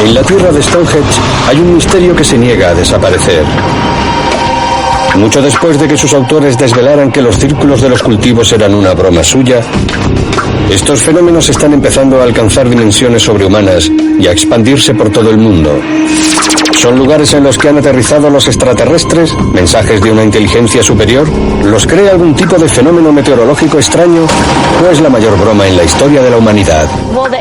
En la tierra de Stonehenge hay un misterio que se niega a desaparecer. Mucho después de que sus autores desvelaran que los círculos de los cultivos eran una broma suya, estos fenómenos están empezando a alcanzar dimensiones sobrehumanas y a expandirse por todo el mundo. ¿Son lugares en los que han aterrizado los extraterrestres? ¿Mensajes de una inteligencia superior? ¿Los crea algún tipo de fenómeno meteorológico extraño? ¿O es la mayor broma en la historia de la humanidad?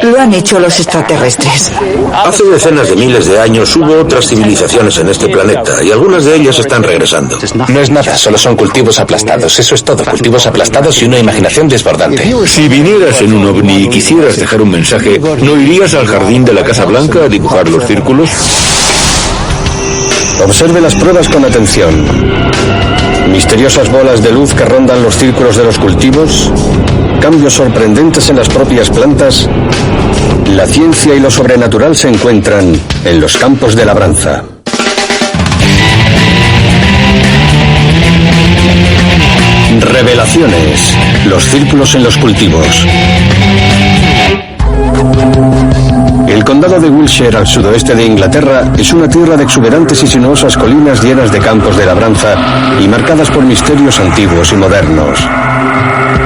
Lo han hecho los extraterrestres. Hace decenas de miles de años hubo otras civilizaciones en este planeta y algunas de ellas están regresando. No es nada, solo son cultivos aplastados. Eso es todo, cultivos aplastados y una imaginación desbordante. Si vinieras en un ovni y quisieras dejar un mensaje, ¿no irías al jardín de la Casa Blanca a dibujar los círculos? Observe las pruebas con atención. Misteriosas bolas de luz que rondan los círculos de los cultivos, cambios sorprendentes en las propias plantas. La ciencia y lo sobrenatural se encuentran en los campos de labranza. Revelaciones. Los círculos en los cultivos. El condado de Wiltshire, al sudoeste de Inglaterra, es una tierra de exuberantes y sinuosas colinas llenas de campos de labranza y marcadas por misterios antiguos y modernos.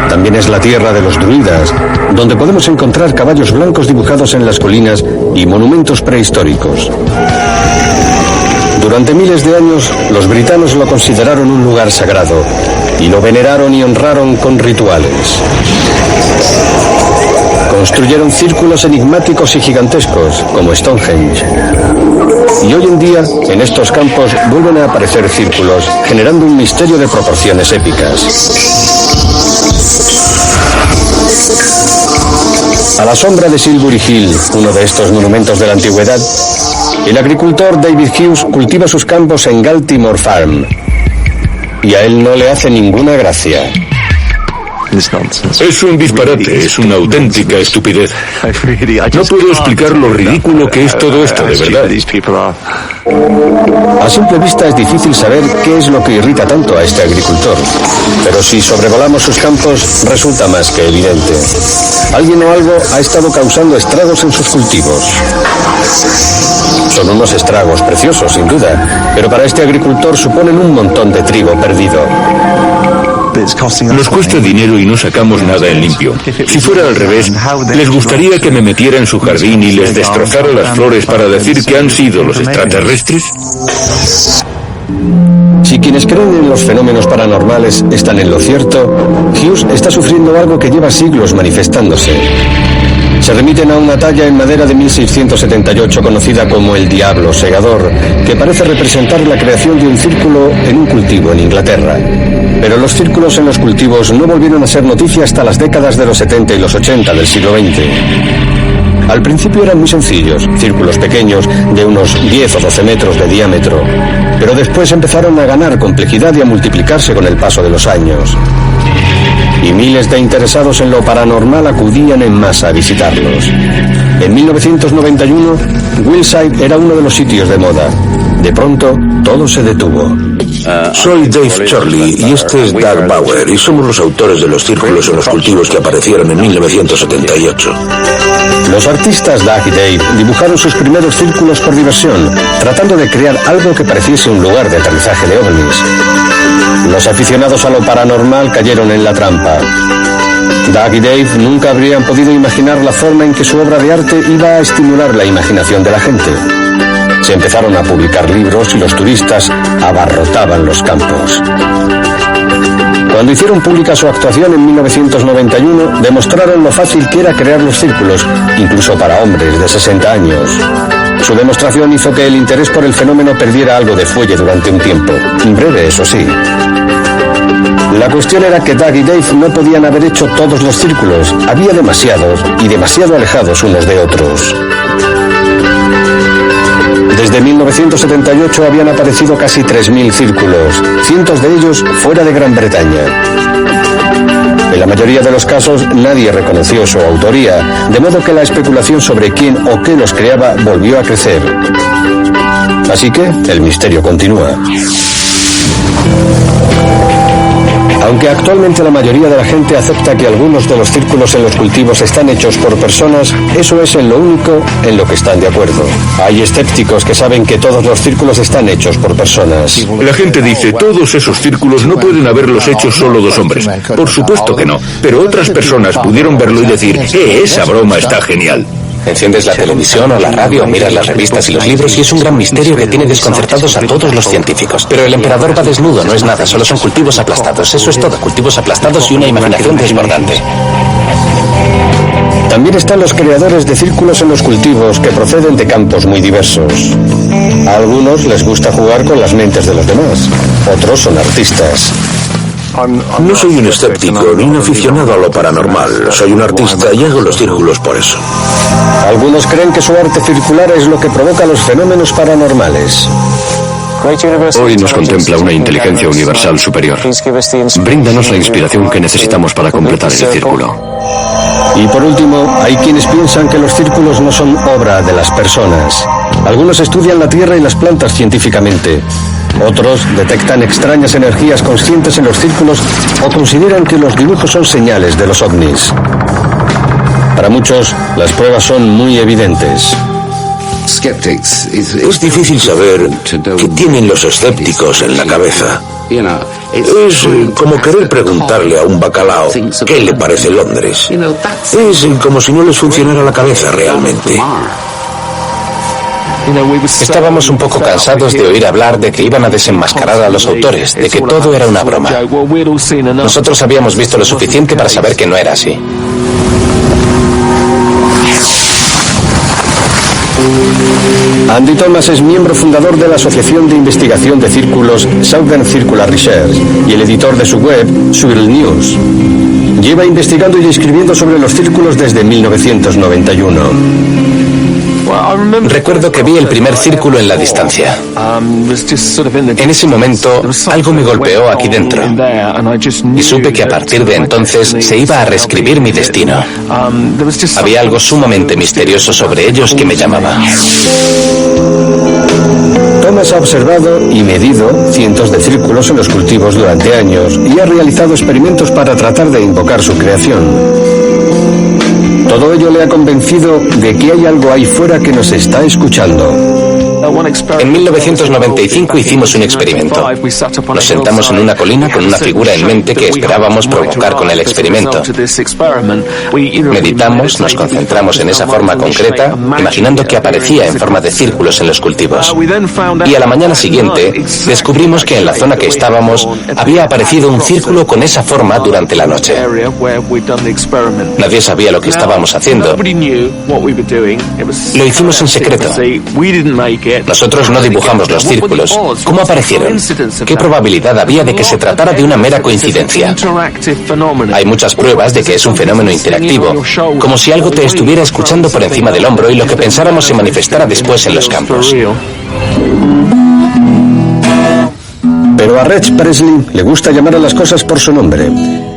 También es la tierra de los druidas, donde podemos encontrar caballos blancos dibujados en las colinas y monumentos prehistóricos. Durante miles de años, los britanos lo consideraron un lugar sagrado y lo veneraron y honraron con rituales. Construyeron círculos enigmáticos y gigantescos, como Stonehenge. Y hoy en día, en estos campos, vuelven a aparecer círculos, generando un misterio de proporciones épicas. A la sombra de Silbury Hill, uno de estos monumentos de la antigüedad, el agricultor David Hughes cultiva sus campos en Galtymore Farm. Y a él no le hace ninguna gracia. Es un disparate, es una auténtica estupidez. No puedo explicar lo ridículo que es todo esto, de verdad. A simple vista es difícil saber qué es lo que irrita tanto a este agricultor. Pero si sobrevolamos sus campos, resulta más que evidente. Alguien o algo ha estado causando estragos en sus cultivos. Son unos estragos preciosos, sin duda, pero para este agricultor suponen un montón de trigo perdido. Nos cuesta dinero y no sacamos nada en limpio. Si fuera al revés, ¿les gustaría que me metiera en su jardín y les destrozara las flores para decir que han sido los extraterrestres? Si quienes creen en los fenómenos paranormales están en lo cierto, Hughes está sufriendo algo que lleva siglos manifestándose. Se remiten a una talla en madera de 1678 conocida como el Diablo Segador, que parece representar la creación de un círculo en un cultivo en Inglaterra. Pero los círculos en los cultivos no volvieron a ser noticia hasta las décadas de los 70 y los 80 del siglo XX. Al principio eran muy sencillos, círculos pequeños de unos 10 o 12 metros de diámetro, pero después empezaron a ganar complejidad y a multiplicarse con el paso de los años. Y miles de interesados en lo paranormal acudían en masa a visitarlos. En 1991, Wiltshire era uno de los sitios de moda. De pronto, todo se detuvo. Soy Dave Charlie y este es Doug Bauer y somos los autores de los círculos en los cultivos que aparecieron en 1978. Los artistas Doug y Dave dibujaron sus primeros círculos por diversión, tratando de crear algo que pareciese un lugar de aterrizaje de ovnis. Los aficionados a lo paranormal cayeron en la trampa. Doug y Dave nunca habrían podido imaginar la forma en que su obra de arte iba a estimular la imaginación de la gente. Se empezaron a publicar libros y los turistas abarrotaban los campos. Cuando hicieron pública su actuación en 1991, demostraron lo fácil que era crear los círculos, incluso para hombres de 60 años. Su demostración hizo que el interés por el fenómeno perdiera algo de fuelle durante un tiempo. Breve, eso sí. La cuestión era que Doug y Dave no podían haber hecho todos los círculos. Había demasiados y demasiado alejados unos de otros. Desde 1978 habían aparecido casi 3.000 círculos, cientos de ellos fuera de Gran Bretaña. En la mayoría de los casos nadie reconoció su autoría, de modo que la especulación sobre quién o qué los creaba volvió a crecer. Así que el misterio continúa. Aunque actualmente la mayoría de la gente acepta que algunos de los círculos en los cultivos están hechos por personas, eso es en lo único en lo que están de acuerdo. Hay escépticos que saben que todos los círculos están hechos por personas. La gente dice, todos esos círculos no pueden haberlos hecho solo dos hombres. Por supuesto que no, pero otras personas pudieron verlo y decir, esa broma está genial. Enciendes la televisión o la radio o miras las revistas y los libros y es un gran misterio que tiene desconcertados a todos los científicos. Pero el emperador va desnudo, no es nada, solo son cultivos aplastados. Eso es todo, cultivos aplastados y una imaginación desbordante. También están los creadores de círculos en los cultivos que proceden de campos muy diversos. A algunos les gusta jugar con las mentes de los demás, otros son artistas. No soy un escéptico ni un aficionado a lo paranormal. Soy un artista y hago los círculos por eso. Algunos creen que su arte circular es lo que provoca los fenómenos paranormales. Hoy nos contempla una inteligencia universal superior. Bríndanos la inspiración que necesitamos para completar el círculo. Y por último, hay quienes piensan que los círculos no son obra de las personas. Algunos estudian la Tierra y las plantas científicamente. Otros detectan extrañas energías conscientes en los círculos o consideran que los dibujos son señales de los ovnis. Para muchos, las pruebas son muy evidentes. Es difícil saber qué tienen los escépticos en la cabeza. Es como querer preguntarle a un bacalao qué le parece Londres. Es como si no les funcionara la cabeza realmente. Estábamos un poco cansados de oír hablar de que iban a desenmascarar a los autores, de que todo era una broma. Nosotros habíamos visto lo suficiente para saber que no era así. Andy Thomas es miembro fundador de la Asociación de Investigación de Círculos Southern Circular Research y el editor de su web, Swirl News. Lleva investigando y escribiendo sobre los círculos desde 1991. Recuerdo que vi el primer círculo en la distancia. En ese momento, algo me golpeó aquí dentro. Y supe que a partir de entonces se iba a reescribir mi destino. Había algo sumamente misterioso sobre ellos que me llamaba. Thomas ha observado y medido cientos de círculos en los cultivos durante años y ha realizado experimentos para tratar de invocar su creación. Todo ello le ha convencido de que hay algo ahí fuera que nos está escuchando. En 1995 hicimos un experimento. Nos sentamos en una colina con una figura en mente que esperábamos provocar con el experimento. Meditamos, nos concentramos en esa forma concreta, imaginando que aparecía en forma de círculos en los cultivos. Y a la mañana siguiente, descubrimos que en la zona que estábamos había aparecido un círculo con esa forma durante la noche. Nadie sabía lo que estábamos haciendo. Lo hicimos en secreto. Nosotros no dibujamos los círculos. ¿Cómo aparecieron? ¿Qué probabilidad había de que se tratara de una mera coincidencia? Hay muchas pruebas de que es un fenómeno interactivo, como si algo te estuviera escuchando por encima del hombro y lo que pensáramos se manifestara después en los campos. Pero a Reg Presley le gusta llamar a las cosas por su nombre.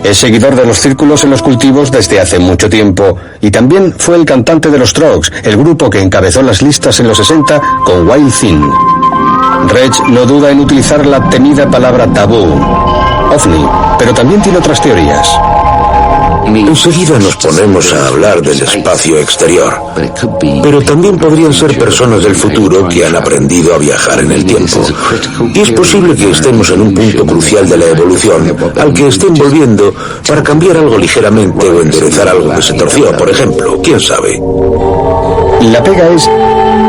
Es seguidor de los círculos en los cultivos desde hace mucho tiempo y también fue el cantante de los Strokes, el grupo que encabezó las listas en los 60 con Wild Thing. Reg no duda en utilizar la temida palabra tabú, ovni, pero también tiene otras teorías. Enseguida nos ponemos a hablar del espacio exterior, pero también podrían ser personas del futuro que han aprendido a viajar en el tiempo. Y es posible que estemos en un punto crucial de la evolución al que estén volviendo para cambiar algo ligeramente o enderezar algo que se torció, por ejemplo. ¿Quién sabe? La pega es,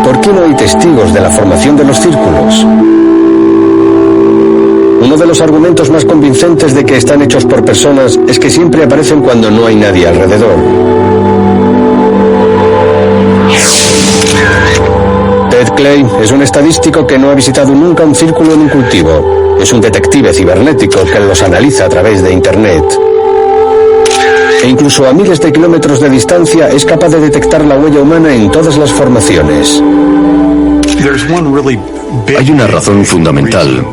¿por qué no hay testigos de la formación de los círculos? Uno de los argumentos más convincentes de que están hechos por personas es que siempre aparecen cuando no hay nadie alrededor. Ted Clay es un estadístico que no ha visitado nunca un círculo en un cultivo. Es un detective cibernético que los analiza a través de Internet. E incluso a miles de kilómetros de distancia es capaz de detectar la huella humana en todas las formaciones. Hay una razón fundamental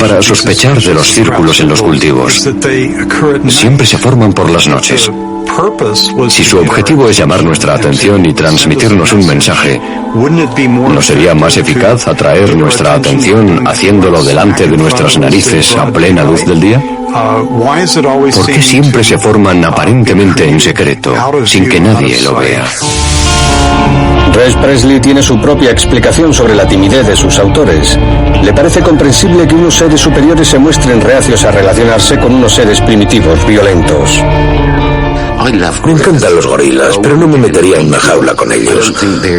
para sospechar de los círculos en los cultivos. Siempre se forman por las noches. Si su objetivo es llamar nuestra atención y transmitirnos un mensaje, ¿no sería más eficaz atraer nuestra atención haciéndolo delante de nuestras narices a plena luz del día? ¿Por qué siempre se forman aparentemente en secreto, sin que nadie lo vea? Res Presley tiene su propia explicación sobre la timidez de sus autores. Le parece comprensible que unos seres superiores se muestren reacios a relacionarse con unos seres primitivos, violentos. Me encantan los gorilas, pero no me metería en una jaula con ellos.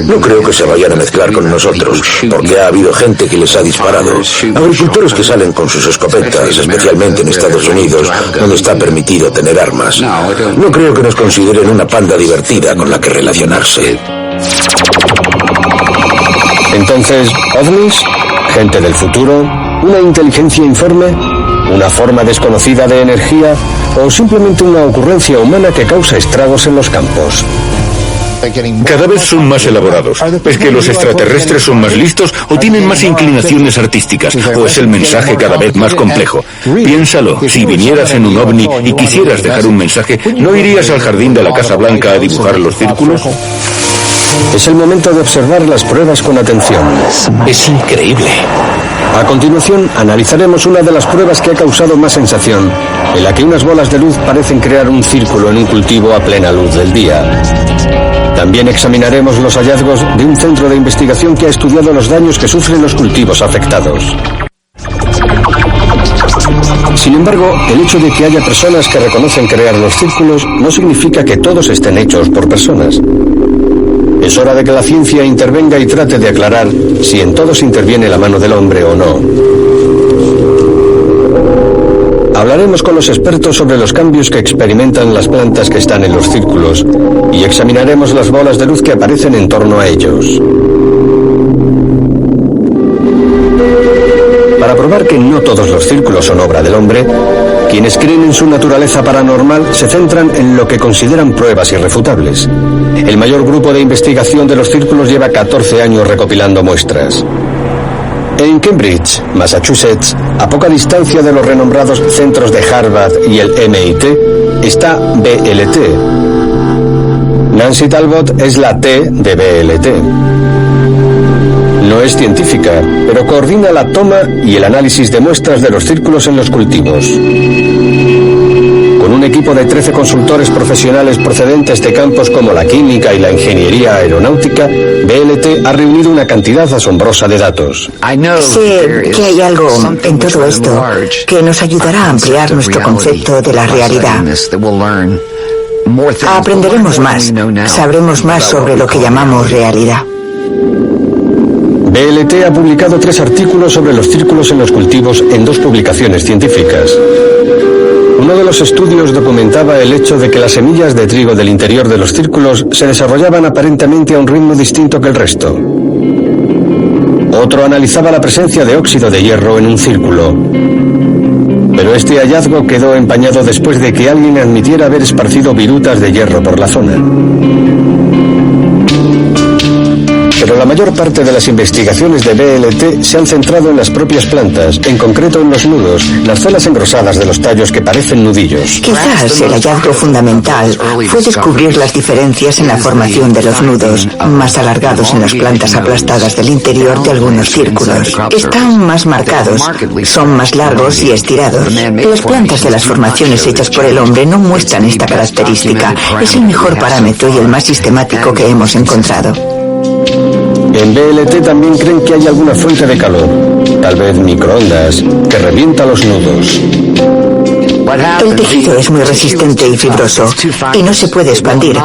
No creo que se vayan a mezclar con nosotros, porque ha habido gente que les ha disparado. Agricultores que salen con sus escopetas, especialmente en Estados Unidos, donde está permitido tener armas. No creo que nos consideren una panda divertida con la que relacionarse. Entonces, ¿ovnis? ¿Gente del futuro? ¿Una inteligencia informe? ¿Una forma desconocida de energía? ¿O simplemente una ocurrencia humana que causa estragos en los campos? Cada vez son más elaborados. ¿Es que los extraterrestres son más listos o tienen más inclinaciones artísticas? ¿O es el mensaje cada vez más complejo? Piénsalo, si vinieras en un ovni y quisieras dejar un mensaje, ¿no irías al jardín de la Casa Blanca a dibujar los círculos? Es el momento de observar las pruebas con atención. Es increíble. A continuación, analizaremos una de las pruebas que ha causado más sensación, en la que unas bolas de luz parecen crear un círculo en un cultivo a plena luz del día. También examinaremos los hallazgos de un centro de investigación que ha estudiado los daños que sufren los cultivos afectados. Sin embargo, el hecho de que haya personas que reconocen crear los círculos no significa que todos estén hechos por personas. Es hora de que la ciencia intervenga y trate de aclarar si en todos interviene la mano del hombre o no. Hablaremos con los expertos sobre los cambios que experimentan las plantas que están en los círculos y examinaremos las bolas de luz que aparecen en torno a ellos. Para probar que no todos los círculos son obra del hombre, quienes creen en su naturaleza paranormal se centran en lo que consideran pruebas irrefutables. El mayor grupo de investigación de los círculos lleva 14 años recopilando muestras. En Cambridge, Massachusetts, a poca distancia de los renombrados centros de Harvard y el MIT, está BLT. Nancy Talbot es la T de BLT. No es científica, pero coordina la toma y el análisis de muestras de los círculos en los cultivos. Con un equipo de 13 consultores profesionales procedentes de campos como la química y la ingeniería aeronáutica, BLT ha reunido una cantidad asombrosa de datos. Sé que hay algo en todo esto que nos ayudará a ampliar nuestro concepto de la realidad. Aprenderemos más, sabremos más sobre lo que llamamos realidad. BLT ha publicado 3 artículos sobre los círculos en los cultivos en 2 publicaciones científicas. Uno de los estudios documentaba el hecho de que las semillas de trigo del interior de los círculos se desarrollaban aparentemente a un ritmo distinto que el resto. Otro analizaba la presencia de óxido de hierro en un círculo. Pero este hallazgo quedó empañado después de que alguien admitiera haber esparcido virutas de hierro por la zona. Pero la mayor parte de las investigaciones de BLT se han centrado en las propias plantas, en concreto en los nudos, las zonas engrosadas de los tallos que parecen nudillos. Quizás el hallazgo fundamental fue descubrir las diferencias en la formación de los nudos, más alargados en las plantas aplastadas del interior de algunos círculos. Están más marcados, son más largos y estirados. Las plantas de las formaciones hechas por el hombre no muestran esta característica. Es el mejor parámetro y el más sistemático que hemos encontrado. En BLT también creen que hay alguna fuente de calor, tal vez microondas, que revienta los nudos. El tejido es muy resistente y fibroso y no se puede expandir,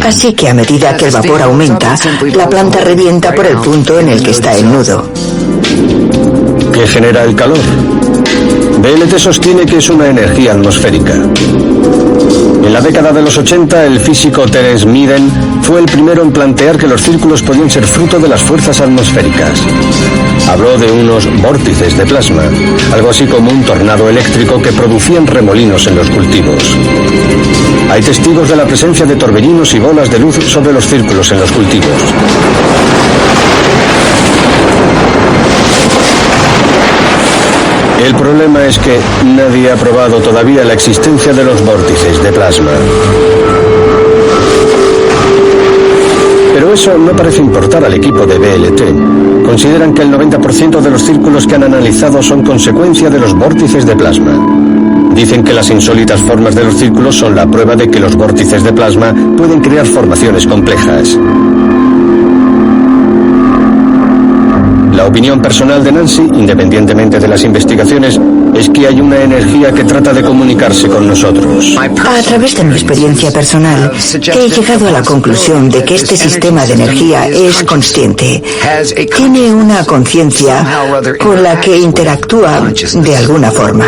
así que a medida que el vapor aumenta, la planta revienta por el punto en el que está el nudo. ¿Qué genera el calor? BLT sostiene que es una energía atmosférica. En la década de los 80, el físico Terence Meaden fue el primero en plantear que los círculos podían ser fruto de las fuerzas atmosféricas. Habló de unos vórtices de plasma, algo así como un tornado eléctrico que producían remolinos en los cultivos. Hay testigos de la presencia de torbellinos y bolas de luz sobre los círculos en los cultivos. El problema es que nadie ha probado todavía la existencia de los vórtices de plasma. eso no parece importar al equipo de BLT. Consideran que el 90% de los círculos que han analizado son consecuencia de los vórtices de plasma. Dicen que las insólitas formas de los círculos son la prueba de que los vórtices de plasma pueden crear formaciones complejas. La opinión personal de Nancy, independientemente de las investigaciones, es que hay una energía que trata de comunicarse con nosotros. A través de mi experiencia personal, he llegado a la conclusión de que este sistema de energía es consciente. Tiene una conciencia con la que interactúa de alguna forma.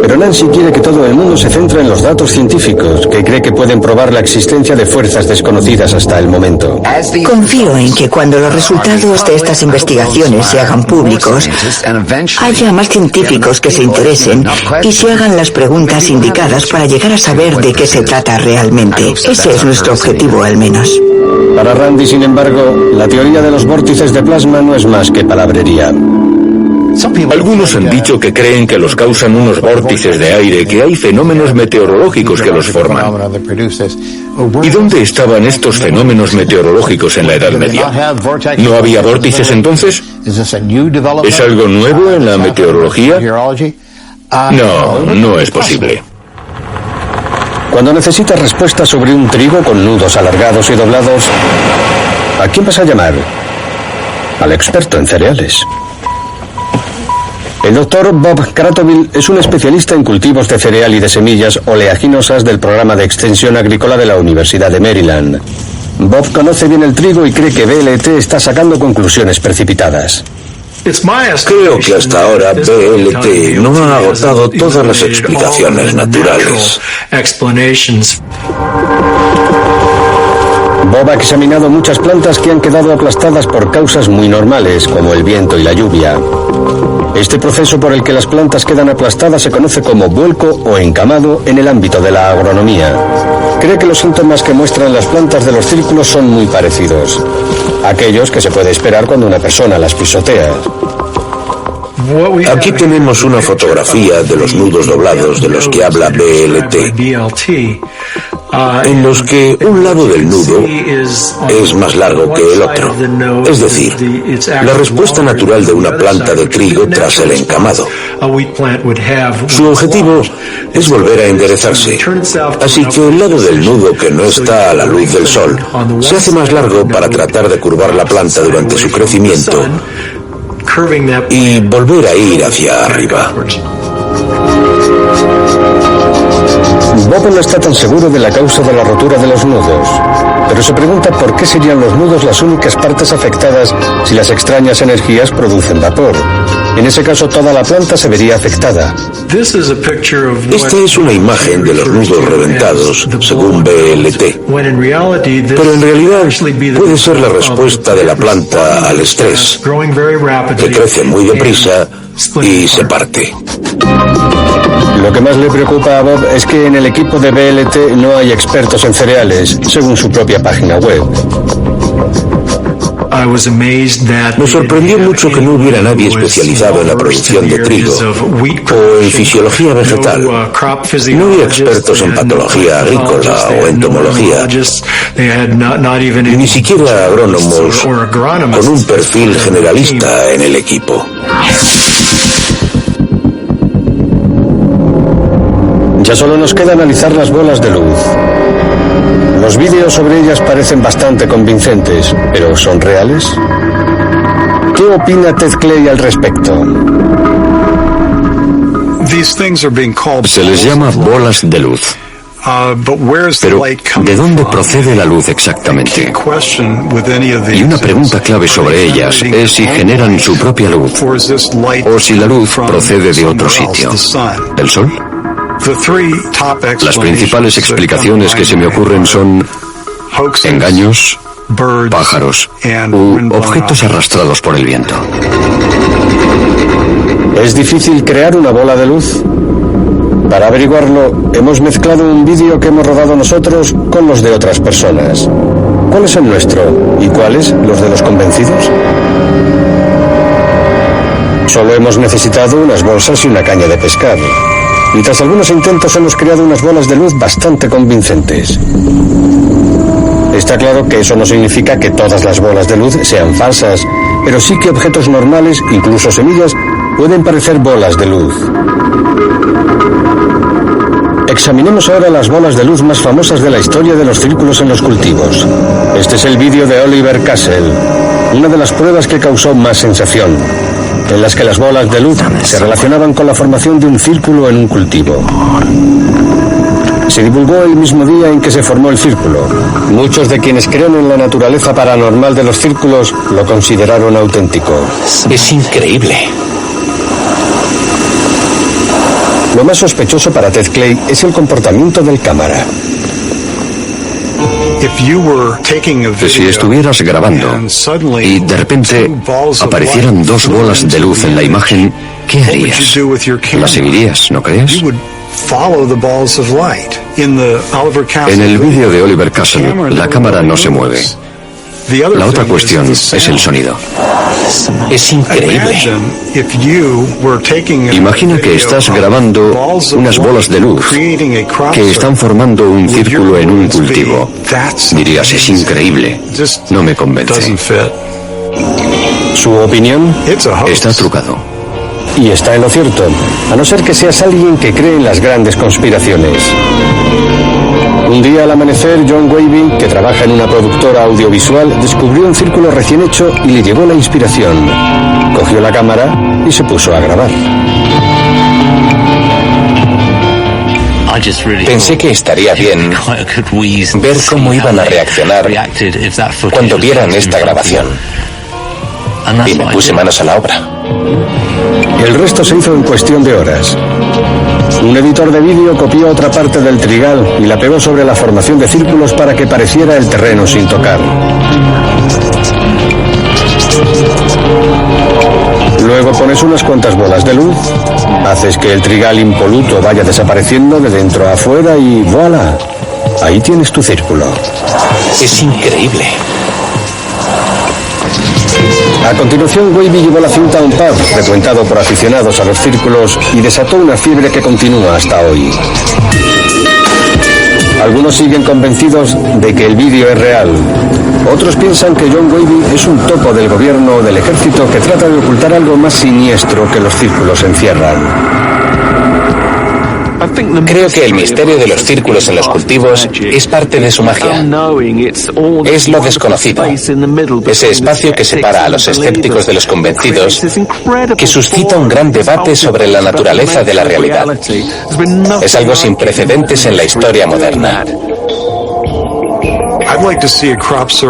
Pero Nancy quiere que todo el mundo se centre en los datos científicos, que cree que pueden probar la existencia de fuerzas desconocidas hasta el momento. Confío en que cuando los resultados de estas investigaciones se hagan públicos, haya más científicos que se interesen y se hagan las preguntas indicadas para llegar a saber de qué se trata realmente. Ese es nuestro objetivo, al menos. Para Randy, sin embargo, la teoría de los vórtices de plasma no es más que palabrería. Algunos han dicho que creen que los causan unos vórtices de aire, que hay fenómenos meteorológicos que los forman. ¿Y dónde estaban estos fenómenos meteorológicos en la Edad Media? ¿No había vórtices entonces? ¿Es algo nuevo en la meteorología? No es posible. Cuando necesitas respuestas sobre un trigo con nudos alargados y doblados, ¿a quién vas a llamar? Al experto en cereales. El doctor Bob Kratovil es un especialista en cultivos de cereal y de semillas oleaginosas del programa de extensión agrícola de la Universidad de Maryland. Bob conoce bien el trigo y cree que BLT está sacando conclusiones precipitadas. Creo que hasta ahora BLT no ha agotado todas las explicaciones naturales. Bob ha examinado muchas plantas que han quedado aplastadas por causas muy normales, como el viento y la lluvia. Este proceso por el que las plantas quedan aplastadas se conoce como vuelco o encamado en el ámbito de la agronomía. Cree que los síntomas que muestran las plantas de los círculos son muy parecidos. Aquellos que se puede esperar cuando una persona las pisotea. Aquí tenemos una fotografía de los nudos doblados de los que habla BLT, en los que un lado del nudo es más largo que el otro. Es decir, la respuesta natural de una planta de trigo tras el encamado. Su objetivo es volver a enderezarse, así que el lado del nudo que no está a la luz del sol se hace más largo para tratar de curvar la planta durante su crecimiento y volver a ir hacia arriba. Bob no está tan seguro de la causa de la rotura de los nudos, pero se pregunta por qué serían los nudos las únicas partes afectadas si las extrañas energías producen vapor. En ese caso, toda la planta se vería afectada. Esta es una imagen de los nudos reventados, según BLT. Pero en realidad puede ser la respuesta de la planta al estrés, que crece muy deprisa y se parte. Lo que más le preocupa a Bob es que en el equipo de BLT no hay expertos en cereales, según su propia página web. Me sorprendió mucho que no hubiera nadie especializado en la producción de trigo o en fisiología vegetal. No había expertos en patología agrícola o entomología, ni siquiera agrónomos con un perfil generalista en el equipo. Ya solo nos queda analizar las bolas de luz. Los vídeos sobre ellas parecen bastante convincentes, pero ¿son reales? ¿Qué opina Ted Clay al respecto? Se les llama bolas de luz. Pero, ¿de dónde procede la luz exactamente? Y una pregunta clave sobre ellas es si generan su propia luz, o si la luz procede de otro sitio. ¿Del Sol? Las principales explicaciones que se me ocurren son engaños, pájaros u objetos arrastrados por el viento. ¿Es difícil crear una bola de luz? Para averiguarlo, hemos mezclado un vídeo que hemos rodado nosotros con los de otras personas. ¿Cuál es el nuestro? ¿Y cuáles los de los convencidos? Solo hemos necesitado unas bolsas y una caña de pescar. Y tras algunos intentos hemos creado unas bolas de luz bastante convincentes. Está claro que eso no significa que todas las bolas de luz sean falsas, pero sí que objetos normales, incluso semillas, pueden parecer bolas de luz. Examinemos ahora las bolas de luz más famosas de la historia de los círculos en los cultivos. Este es el vídeo de Oliver Castle, una de las pruebas que causó más sensación, en las que las bolas de luz se relacionaban con la formación de un círculo en un cultivo. Se divulgó el mismo día en que se formó el círculo. Muchos de quienes creen en la naturaleza paranormal de los círculos lo consideraron auténtico. Es increíble. Lo más sospechoso para Ted Clay es el comportamiento del cámara. Si estuvieras grabando y de repente aparecieran dos bolas de luz en la imagen, ¿qué harías? ¿Las seguirías, no crees? En el vídeo de Oliver Castle, la cámara no se mueve. La otra cuestión es el sonido. Es increíble. Imagina que estás grabando unas bolas de luz que están formando un círculo en un cultivo. Dirías, es increíble. No me convence. ¿Su opinión? Está trucado. Y está en lo cierto, a no ser que seas alguien que cree en las grandes conspiraciones. Un día al amanecer, John Wavy, que trabaja en una productora audiovisual, descubrió un círculo recién hecho y le llegó la inspiración. Cogió la cámara y se puso a grabar. Pensé que estaría bien ver cómo iban a reaccionar cuando vieran esta grabación. Y me puse manos a la obra. El resto se hizo en cuestión de horas. Un editor de vídeo copió otra parte del trigal y la pegó sobre la formación de círculos para que pareciera el terreno sin tocar. Luego pones unas cuantas bolas de luz, haces que el trigal impoluto vaya desapareciendo de dentro a afuera y ¡voilà! Ahí tienes tu círculo. Es increíble. A continuación, Wavy llevó la cinta a un pub frecuentado por aficionados a los círculos y desató una fiebre que continúa hasta hoy. Algunos siguen convencidos de que el vídeo es real. Otros piensan que John Wavy es un topo del gobierno o del ejército que trata de ocultar algo más siniestro que los círculos encierran. Creo que el misterio de los círculos en los cultivos es parte de su magia. Es lo desconocido, ese espacio que separa a los escépticos de los convencidos, que suscita un gran debate sobre la naturaleza de la realidad. Es algo sin precedentes en la historia moderna.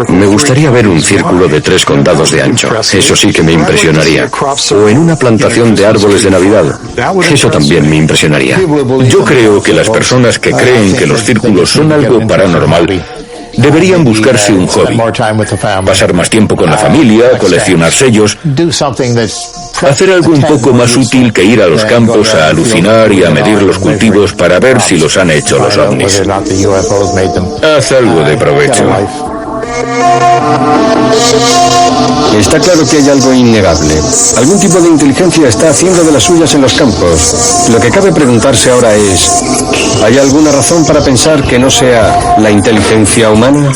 Me gustaría ver un círculo de 3 condados de ancho. Eso sí que me impresionaría. O en una plantación de árboles de Navidad. Eso también me impresionaría. Yo creo que las personas que creen que los círculos son algo paranormal deberían buscarse un hobby. Pasar más tiempo con la familia, coleccionar sellos. Hacer algo un poco más útil que ir a los campos a alucinar y a medir los cultivos para ver si los han hecho los ovnis. Haz algo de provecho. Está claro que hay algo innegable. Algún tipo de inteligencia está haciendo de las suyas en los campos. Lo que cabe preguntarse ahora es, ¿hay alguna razón para pensar que no sea la inteligencia humana?